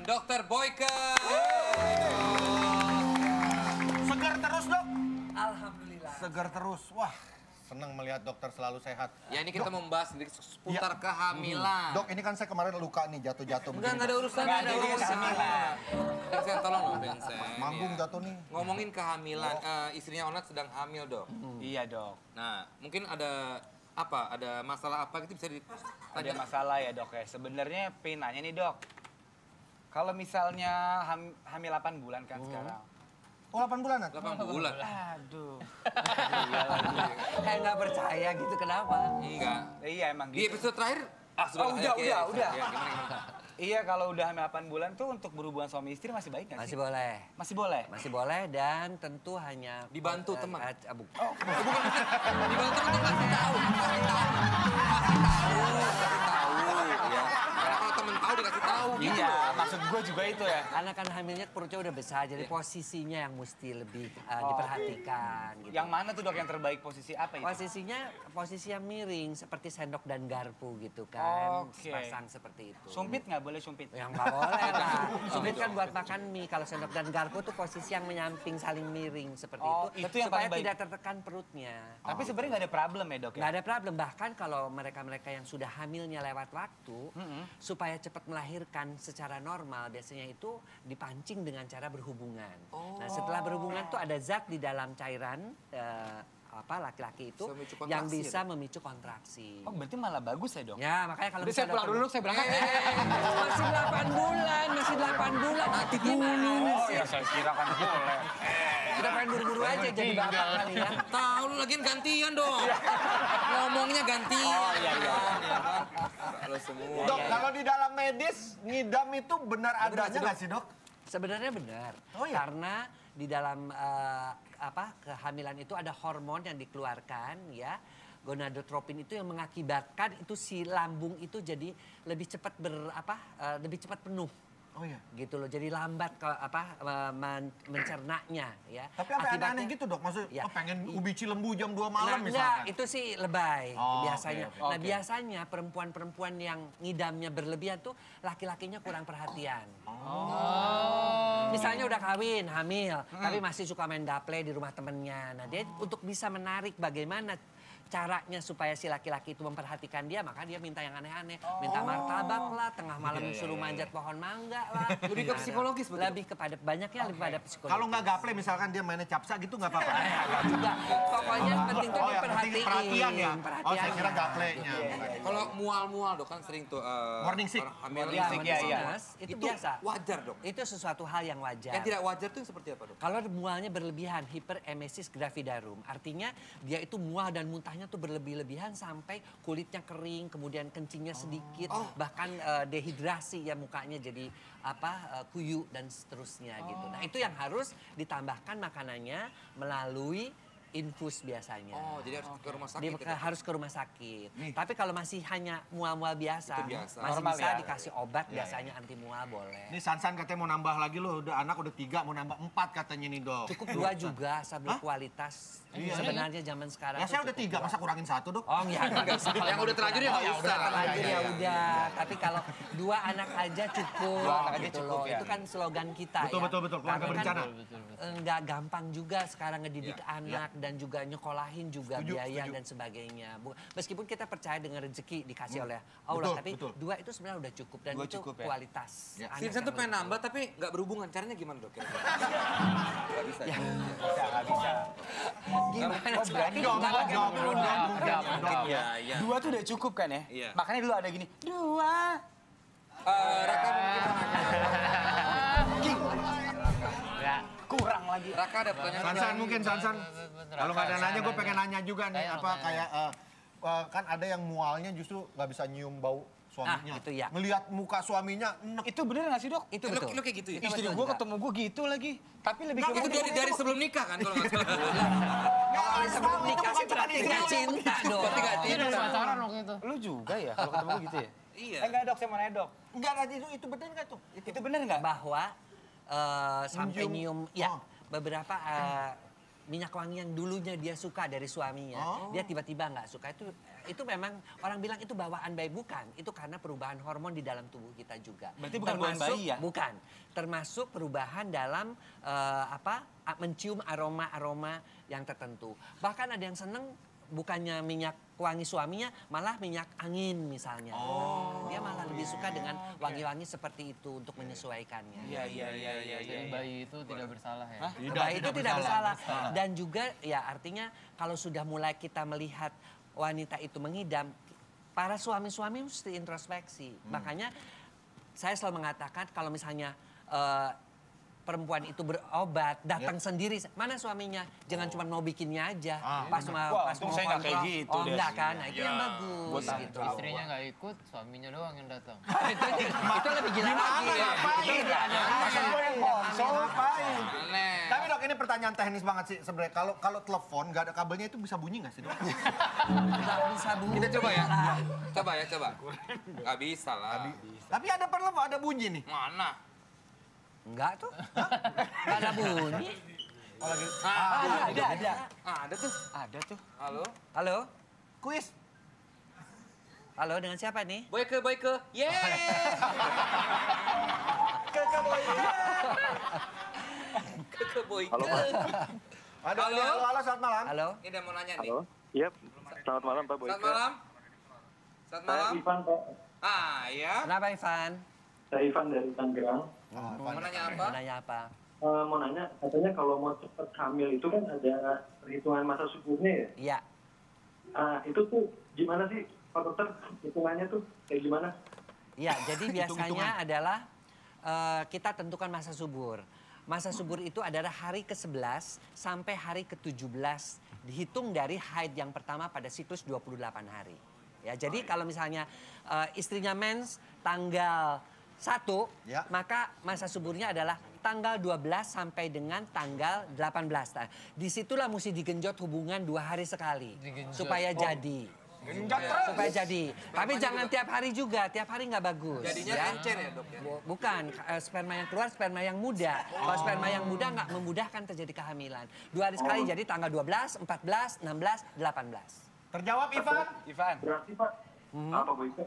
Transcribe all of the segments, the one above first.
Dr. Boyke. Segar terus, Dok. Alhamdulillah. Segar terus. Wah, senang melihat dokter selalu sehat. Ya ini kita membahas sedikit seputar kehamilan. Dok, ini kan saya kemarin luka nih, jatuh-jatuh. Enggak ada urusan, Nggak ada urusan. Vincent, tolong dong Vincent. Manggung Ya. jatuh nih. Ngomongin kehamilan, istrinya Onat sedang hamil, Dok. Iya, Dok. Nah, mungkin ada apa? Ada masalah apa gitu bisa Ada ditanya? masalah ya, Dok ya. Sebenarnya pengen nanya nih, Dok. Kalau misalnya hamil 8 bulan kan sekarang. Oh, 8 bulanan? 8 bulan. Aduh. Kayak nggak percaya gitu, kenapa? Enggak. Iya emang Di gitu. episode terakhir udah. Ya, gimana? Iya, kalau udah hamil 8 bulan tuh untuk berhubungan suami istri masih baik nggak sih? Masih boleh. Masih boleh? Masih boleh dan tentu hanya... Dibantu teman. Bukan. Dibantu untuk kasih tahu. Kasih tahu. Ya. Karena kalau temen tahu dikasih tahu gitu Iya, loh. maksud gue juga itu ya. Karena kan hamilnya perutnya udah besar, jadi posisinya yang mesti lebih diperhatikan. Gitu. Yang mana tuh, Dok, yang terbaik posisi apa itu? Posisi yang miring, seperti sendok dan garpu gitu kan. Oke. Pasang seperti itu. Sumpit nggak boleh sumpit? Yang nggak boleh lah. Sumpit kan buat makan mie. Kalau sendok dan garpu tuh posisi yang menyamping saling miring seperti itu yang supaya paling baik. tidak tertekan perutnya. Tapi sebenarnya nggak ada problem ya, Dok ya? Nggak ada problem. Bahkan kalau mereka-mereka yang sudah hamilnya lewat waktu, supaya cepat melahirkan secara normal, biasanya itu dipancing dengan cara berhubungan. Nah, setelah berhubungan tuh ada zat di dalam cairan laki-laki itu Bisa memicu yang kontraksi, bisa memicu kontraksi. Oh, berarti malah bagus ya, Dok? Ya, makanya kalau Udah saya pulang dulu, saya berangkat. masih 8 bulan, masih 8 bulan. Nanti gimana Oh, sih? ya saya kira kan boleh. Kita pengen buru-buru aja jadi bapak kali ya. Tahu lu lagian gantian dong. Ngomongnya gantian. Oh, iya. Kalau semua. Dok, kalau di dalam medis, ngidam itu benar adanya nggak sih, Dok? Sebenarnya benar. Oh, iya? Karena di dalam kehamilan itu ada hormon yang dikeluarkan ya. Gonadotropin itu yang mengakibatkan itu si lambung itu jadi lebih cepat lebih cepat penuh. Oh iya. Gitu loh. Jadi lambat mencernanya ya. Tapi apa aneh-aneh gitu, Dok? Maksudnya Ya. pengen ubi cilembu jam 2 Nah, malam enggak, misalkan. itu sih lebay biasanya. oke. Nah, biasanya perempuan-perempuan yang ngidamnya berlebihan tuh laki-lakinya kurang perhatian. Misalnya udah kawin, hamil, tapi masih suka main gaple di rumah temennya. Nah, dia untuk bisa menarik bagaimana caranya supaya si laki-laki itu memperhatikan dia, maka dia minta yang aneh-aneh. Minta martabak lah, tengah malam suruh manjat pohon mangga lah. Lebih ke psikologis betul? Lebih kepada, banyaknya lebih pada psikologis. Kalau nggak gaple misalkan dia mainnya capsa gitu nggak apa-apa. juga. Pokoknya penting tuh Oh, yang penting diperhatiin. perhatian ya? Oh, saya kira Perhatiannya. gaplenya. Kalau mual-mual dok kan sering tuh. Morning sick. orang hamil Ya, sick, iya, iya. itu biasa. Wajar dok. Itu sesuatu hal yang wajar. Yang tidak wajar tuh seperti apa dok? Kalau mualnya berlebihan, hiperemesis gravidarum. Artinya dia itu mual dan muntahnya tuh berlebih-lebihan sampai kulitnya kering, kemudian kencingnya sedikit, bahkan dehidrasi ya mukanya jadi kuyu dan seterusnya gitu. Nah, itu yang harus ditambahkan makanannya melalui infus biasanya. Oh, jadi harus ke rumah sakit. ya, Dok? Harus ke rumah sakit. Tapi kalau masih hanya mual-mual biasa, Itu biasa. masih Normal bisa ya? dikasih obat biasanya anti mual boleh. Ini Sansan katanya mau nambah lagi loh, udah anak udah 3 mau nambah 4 katanya nih, Dok. Cukup 2 juga asal berkualitas. Sebenarnya zaman sekarang. Ya tuh saya udah cukup 3, masa kurangin 1, Dok? Oh iya, nggak bisa. Yang udah terlanjur ya nggak usah. Terlanjur Iya, ya iya. udah. Tapi kalau 2 anak aja cukup. 2 anak aja gitu cukup loh. ya. Itu kan slogan kita Betul, ya. betul, betul. Keluarga Karena berencana. nggak gampang juga sekarang ngedidik Iya, anak dan juga nyekolahin juga Setuju, biaya setuju. dan sebagainya. Meskipun kita percaya dengan rezeki dikasih oleh Betul, Allah, tapi betul. 2 itu sebenarnya udah cukup dan 2 itu cukup ya. kualitas. Ya. anak Vincent yang tuh pengen lebih nambah tapi nggak berhubungan. Caranya gimana dok? Kira-kira? Nggak bisa. Ya. Nggak bisa. Gimana? Oh, berani Nggak dong, pakai dong, produk. dong, dong, dong. Iya, iya. 2 tuh udah cukup kan ya? Iya. Makanya dulu ada gini, 2. Raka mungkin Kurang lagi. Raka ada pertanyaan. Sansan mungkin, Sansan. Kalau nggak ada nanya, gue pengen nanya juga nih. Kayak kan ada yang mualnya justru nggak bisa nyium bau suaminya. itu ya. Ngelihat muka suaminya, enek. Itu bener gak sih, Dok? Itu Lu betul. kayak gitu ya? Itu Istri betul gue juga. ketemu gue gitu lagi. Tapi lebih ke Itu dari sebelum nikah kan kalau nggak salah. Kalau sebelum nikah sih bukan berarti nggak cinta dong. Berarti nggak cinta. pacaran waktu itu. Lu juga ya kalau ketemu gue gitu ya? Iya. Enggak, Dok, saya mau nanya, Dok. Enggak, itu bener nggak tuh? Itu bener nggak? Bahwa sampai Mencium. nyium, ya Oh. beberapa minyak wangi yang dulunya dia suka dari suaminya, dia tiba-tiba nggak suka itu itu memang orang bilang itu bawaan bayi, bukan. Itu karena perubahan hormon di dalam tubuh kita juga. Berarti bukan bawaan bayi ya? Bukan. Termasuk perubahan dalam mencium aroma-aroma yang tertentu. Bahkan ada yang seneng bukannya minyak wangi suaminya, malah minyak angin misalnya. Dia malah lebih suka dengan wangi-wangi seperti itu untuk menyesuaikannya. Iya. Jadi bayi itu tidak bersalah ya? Bayi itu tidak bersalah. Dan juga ya artinya kalau sudah mulai kita melihat wanita itu mengidam, para suami-suami mesti introspeksi. Makanya saya selalu mengatakan kalau misalnya perempuan itu berobat, datang sendiri, mana suaminya? Jangan cuma mau bikinnya aja. Pas mau saya nggak kayak kontrol, gitu deh. enggak kan? Nah, itu yang bagus. Gitu. Istrinya nggak ikut, suaminya doang yang datang. itu lebih gila lagi. Ngapain? Aneh. Tapi dok, ini pertanyaan teknis banget sih sebenarnya. Kalau telepon nggak ada kabelnya itu bisa bunyi nggak sih dok? Nggak bisa Bu. Kita coba ya. Coba. Nggak bisa lah. Tapi ada telepon, ada bunyi nih. Mana? Enggak tuh. Enggak ada bunyi. Ada. Ada tuh. Halo? Halo? Kuis. Halo, dengan siapa nih? Boyke. Yeay! Ke Boyke. Halo, Pak. Halo, selamat malam. Halo? Ini dia mau nanya nih. Halo. Iya, selamat malam Pak Boyke. Selamat malam. Selamat Saya malam. Ivan, Pak. Ya. Kenapa Ivan? Saya Ivan dari Tangerang. Mau nanya apa? Mau nanya apa? Mau nanya, katanya kalau mau cepat hamil itu kan ada perhitungan masa suburnya ya? Iya. Itu tuh gimana sih, Pak Dokter? Hitungannya tuh kayak gimana? Iya, jadi biasanya adalah kita tentukan masa subur. Masa subur itu adalah hari ke-11 sampai hari ke-17 dihitung dari haid yang pertama pada siklus 28 hari. Ya, jadi kalau misalnya istrinya mens tanggal 1, Ya. maka masa suburnya adalah tanggal 12 sampai dengan tanggal 18. Nah, disitulah mesti digenjot hubungan 2 hari sekali. Supaya jadi. Supaya jadi. Tapi jangan tiap hari juga, tiap hari nggak bagus. Jadinya ya. encer ya dok ya? Bukan, sperma yang keluar sperma yang muda. Kalau sperma yang muda nggak memudahkan terjadi kehamilan. 2 hari sekali, jadi tanggal 12, 14, 16, 18. Terjawab Ivan. Ivan. Berarti Pak, Pak Boyke?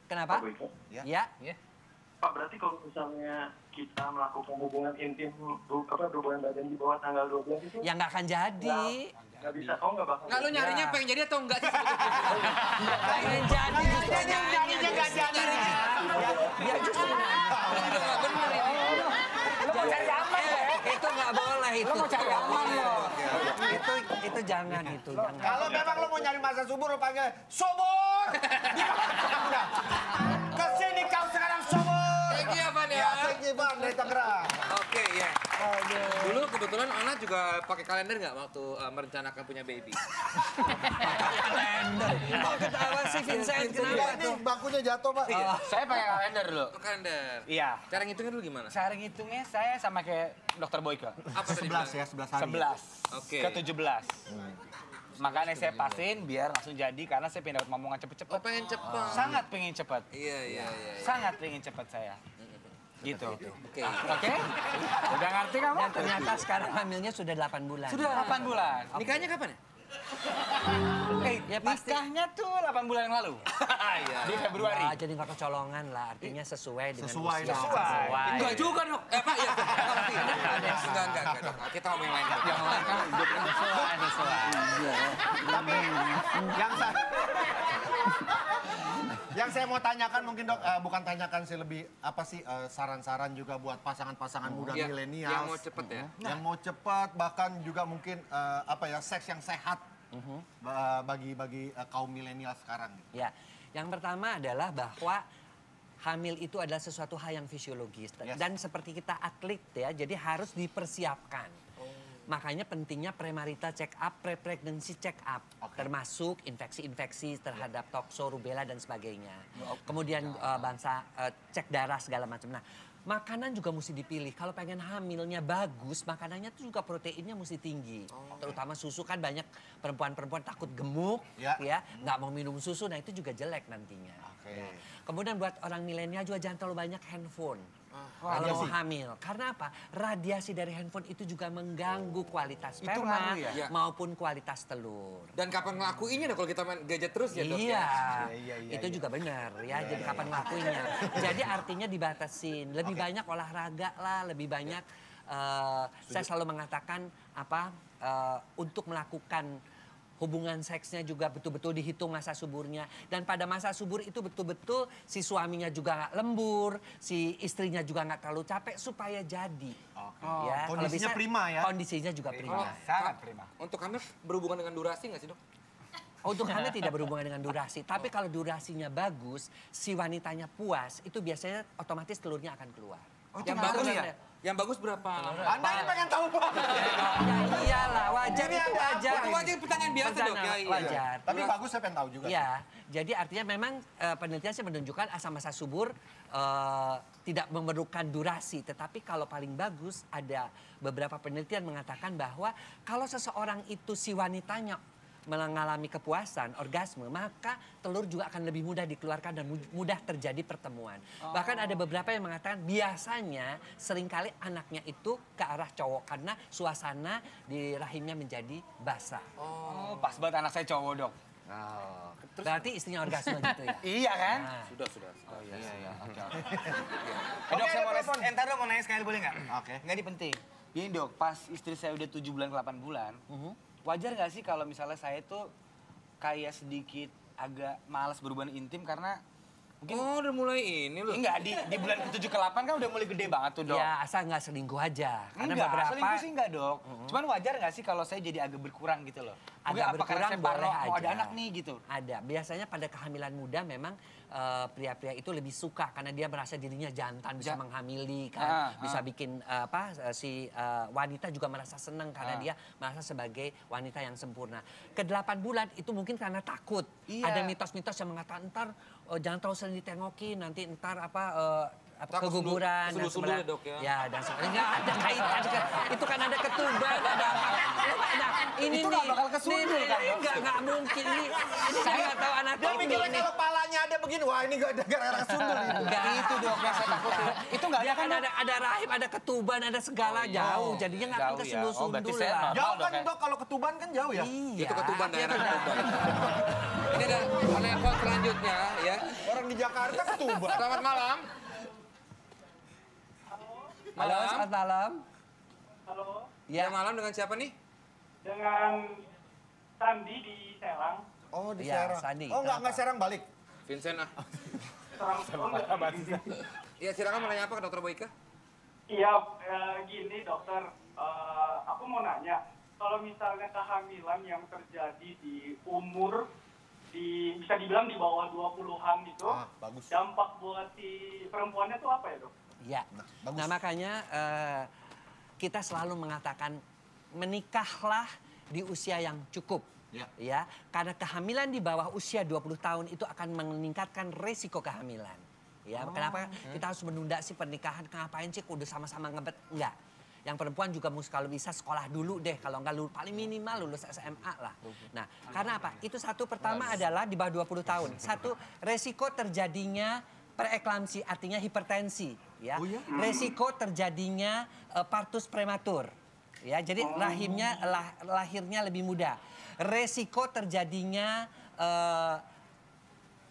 Kenapa? Pak Boyke? Ya. Pak, berarti kalau misalnya kita melakukan hubungan intim, hubungan badan di bawah tanggal 12 itu? Ya nggak akan jadi. Nggak bisa, nggak bakal. Nggak, lu nyarinya pengen jadi atau enggak sih? Pengen jadi justru Jadinya nggak jadi. Dia justru Nggak bener ini. Lu mau cari aman ya? Itu nggak boleh itu. Lu mau cari aman lo. Itu jangan itu. Jangan. Kalau memang lo mau nyari masa subur, lo panggil subur. Di mana udah? Kesini kau sekarang subur. Thank you Van ya. Ya, thank you Ivan dari Tangerang. Oke ya. Dulu kebetulan Ona juga pakai kalender nggak waktu merencanakan punya baby? Kalender. Kok ketawa sih Vincent? Kenapa Ini tuh? bangkunya jatuh Pak. Saya pakai kalender dulu. Kalender. Iya. Cara ngitungnya dulu gimana? Cara ngitungnya saya sama kayak Dokter Boyke. Apa tadi 11 ya, 11 hari. 11 Oke. ke 17. Makanya saya pastiin biar langsung jadi karena saya pengen dapat momongan cepet-cepet. Oh pengen cepet. Sangat pengen cepet. Iya. Sangat pengen cepet saya. Gitu. Oke. Oke? Udah ngerti kamu? Dan ternyata sekarang hamilnya sudah 8 bulan. Sudah 8 bulan. Nikahnya kapan ya? Ya pasti. Nikahnya tuh 8 bulan yang lalu. Iya. Di Februari. Ya, jadi nggak kecolongan lah. Artinya sesuai dengan Sesuai usia. dong. Sesuai. Enggak juga dok. Pak ya. Enggak dok. Kita ngomong yang lain dok. Tapi yang saya mau tanyakan mungkin dok, bukan tanyakan sih, lebih apa sih saran-saran juga buat pasangan-pasangan muda Iya, milenial. yang mau cepet ya. Yang mau cepat, bahkan juga mungkin seks yang sehat bagi kaum milenial sekarang. Ya, yang pertama adalah bahwa hamil itu adalah sesuatu hal yang fisiologis. Yes. Dan seperti kita atlet ya, jadi harus dipersiapkan. Makanya pentingnya premarital check up, pre-pregnancy check up. Termasuk infeksi-infeksi terhadap tokso, rubella dan sebagainya. Kemudian cek darah segala macam. Nah, makanan juga mesti dipilih. Kalau pengen hamilnya bagus, makanannya tuh juga proteinnya mesti tinggi. Terutama susu, kan banyak perempuan-perempuan takut gemuk, ya, nggak mau minum susu. Nah itu juga jelek nantinya. Oke. Kemudian buat orang milenial juga jangan terlalu banyak handphone. kalau mau hamil. Karena apa? Radiasi dari handphone itu juga mengganggu kualitas sperma ya? maupun kualitas telur. Dan kapan ngelakuinnya kalau kita main gadget terus ya dok? Iya, itu juga benar ya. Jadi kapan ngelakuinnya? Jadi artinya dibatasin. Lebih banyak olahraga lah, lebih banyak. Saya selalu mengatakan untuk melakukan hubungan seksnya juga betul-betul dihitung masa suburnya. Dan pada masa subur itu betul-betul si suaminya juga nggak lembur, si istrinya juga nggak terlalu capek supaya jadi. Ya, kondisinya prima ya? Kondisinya juga prima. Sangat prima. Untuk hamil berhubungan dengan durasi nggak sih dok? Untuk hamil tidak berhubungan dengan durasi. Tapi kalau durasinya bagus, si wanitanya puas, itu biasanya otomatis telurnya akan keluar. Yang bagus ya? Yang bagus berapa lama? Anda ini pengen tahu Pak. Ya iyalah, wajar itu wajar. Itu wajar pertanyaan biasa dok ya. Wajar. Tapi bagus saya pengen tahu juga. Ya, jadi artinya memang penelitian sih menunjukkan asam masa subur tidak memerlukan durasi. Tetapi kalau paling bagus ada beberapa penelitian mengatakan bahwa kalau seseorang itu si wanitanya mengalami kepuasan, orgasme, maka telur juga akan lebih mudah dikeluarkan dan mudah terjadi pertemuan. Bahkan ada beberapa yang mengatakan biasanya seringkali anaknya itu ke arah cowok karena suasana di rahimnya menjadi basah. Oh, pas banget anak saya cowok dok. Berarti istrinya orgasme gitu ya? Iya kan? Nah. Sudah. Oh iya. Oke. Dok, saya mau nanya sekali boleh nggak? Oke. Nggak ini penting. Ini dok, pas istri saya udah 7 bulan ke 8 bulan, wajar nggak sih kalau misalnya saya tuh kayak sedikit agak malas berhubungan intim karena mungkin udah mulai ini loh. enggak di bulan ke-7 ke-8 kan udah mulai gede banget tuh dok. Ya asal nggak selingkuh aja. Karena Enggak, beberapa selingkuh sih enggak dok. Cuman wajar nggak sih kalau saya jadi agak berkurang gitu loh? Mungkin agak apa karena berkurang saya parno, boleh mau ada aja. anak nih gitu. Ada. Biasanya pada kehamilan muda memang pria-pria itu lebih suka karena dia merasa dirinya jantan, bisa menghamili kan, bisa bikin si wanita juga merasa senang karena dia merasa sebagai wanita yang sempurna. Ke-8 bulan itu mungkin karena takut. Iya. Ada mitos-mitos yang mengatakan ntar jangan terlalu sering ditengokin, nanti ntar Takut keguguran dan sundul-sundul ya, Dok, ya? Ya dan sebagainya. Enggak ada kaitan. Itu kan ada ketuban, ada apa. Nah, ini Itu nih. nggak bakal kesundul kan, Dok? Enggak mungkin ini. Saya nggak tahu anak Dia mikirnya kalau palanya ada begini, wah ini gak ada gara-gara sundul itu. Enggak itu dok, yang saya takutin. Itu nggak ada Dia kan kan ada rahim, ada ketuban, ada segala jauh. Jadinya nggak akan Jauh ya. kesundul-sundul Oh, berarti saya lah. normal. Jauh kan Dok, ya? dok, kalau ketuban kan jauh ya? Iya. Itu ketuban, Iya, daerah benar. ketuban. Ini ada telepon selanjutnya ya. Orang di Jakarta ketuban. Selamat malam. Halo, selamat malam. Halo, Ya malam dengan siapa nih? dengan Sandi di Serang. Oh di Iya, Serang. Sandi. Oh nggak Serang balik. Vincent ah. Serang. Iya silakan mau nanya apa ke dokter Boyka? Iya, gini dokter, aku mau nanya, kalau misalnya kehamilan yang terjadi di umur bisa dibilang di bawah 20-an itu, Bagus. dampak buat si perempuannya itu apa ya dok? Ya. bagus. Nah makanya kita selalu mengatakan menikahlah di usia yang cukup. Ya, karena kehamilan di bawah usia 20 tahun itu akan meningkatkan resiko kehamilan. Ya, kenapa kita harus menunda sih pernikahan? Ngapain sih kudu sama-sama ngebet? Enggak. Yang perempuan juga kalau bisa sekolah dulu deh. Kalau enggak paling minimal lulus SMA lah. Nah, karena apa? Itu satu pertama adalah di bawah 20 tahun. Satu, resiko terjadinya preeklamsi artinya hipertensi, ya. Resiko terjadinya partus prematur. Ya, jadi lahirnya lebih mudah. Resiko terjadinya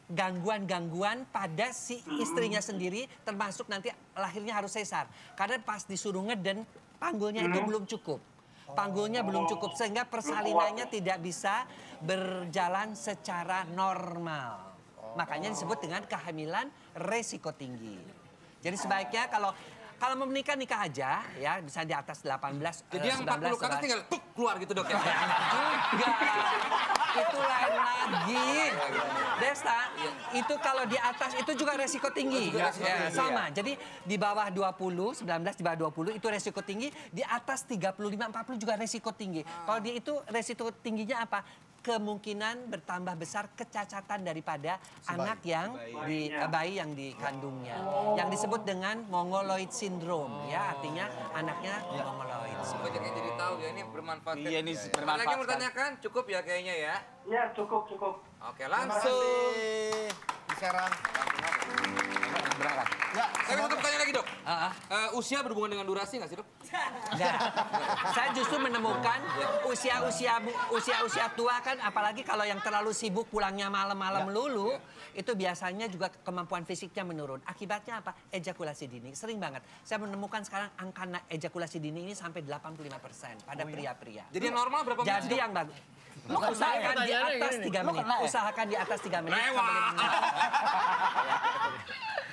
gangguan-gangguan pada si istrinya sendiri, termasuk nanti lahirnya harus sesar. Karena pas disuruh ngeden, panggulnya itu belum cukup. Panggulnya belum cukup, sehingga persalinannya tidak bisa berjalan secara normal. Makanya disebut dengan kehamilan resiko tinggi. Jadi sebaiknya kalau mau menikah, nikah aja ya, bisa di atas 18, Jadi yang 40 ke atas tinggal keluar gitu dok ya? Enggak, itu lain lagi. Desta, itu kalau di atas itu juga resiko tinggi. Ya, sama, jadi di bawah 20, 19 di bawah 20 itu resiko tinggi, di atas 35, 40 juga resiko tinggi. Kalau dia itu resiko tingginya apa? Kemungkinan bertambah besar kecacatan daripada anak yang bayi yang dikandungnya, yang disebut dengan mongoloid syndrome, ya artinya anaknya mongoloid. Banyak yang jadi tahu ya, ini bermanfaat. Iya, ini Ada bermanfaat. lagi yang mau tanyakan? Cukup ya kayaknya ya. Iya, cukup. Oke langsung. Di Serang. Berangkat. Ya, Saya tutup tanya lagi dok. Usia berhubungan dengan durasi nggak sih, Dok? Enggak. Saya justru menemukan usia tua kan, apalagi kalau yang terlalu sibuk pulangnya malam-malam melulu, itu biasanya juga kemampuan fisiknya menurun. Akibatnya apa? Ejakulasi dini. Sering banget. Saya menemukan sekarang angka ejakulasi dini ini sampai 85% pada pria-pria. Jadi yang normal berapa menit? Jadi yang bagus. Usahakan di atas 3 menit. Usahakan di atas 3 menit.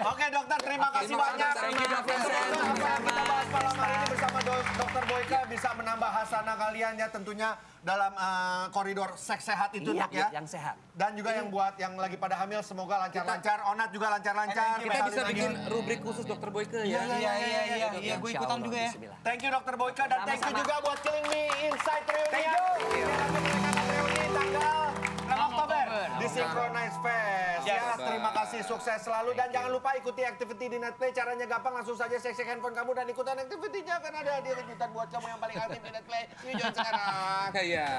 Oke dokter, terima kasih banyak. Thank you, Dok. Kita bahas malam hari ini bersama Dokter Boyka bisa menambah hasanah kalian ya tentunya dalam koridor seks sehat itu Iya, Dok ya. yang sehat. Dan juga yang buat yang lagi pada hamil semoga lancar-lancar. Onat juga lancar-lancar. Kita bisa bikin rubrik khusus Dokter Boyke ya. Iya, gue ikutan juga ya. Thank you Dokter Boyka dan thank you Sama-sama. juga buat Killing Me Inside Reunion. Reuni tanggal 6 Oktober di Synchronize Fest. Ya, terima kasih, sukses selalu dan jangan lupa ikuti activity di Netplay. Caranya gampang, langsung saja cek handphone kamu dan ikutan activity-nya kan ada hadiah kejutan buat kamu yang paling aktif di Netplay. Yuk join sekarang. Iya.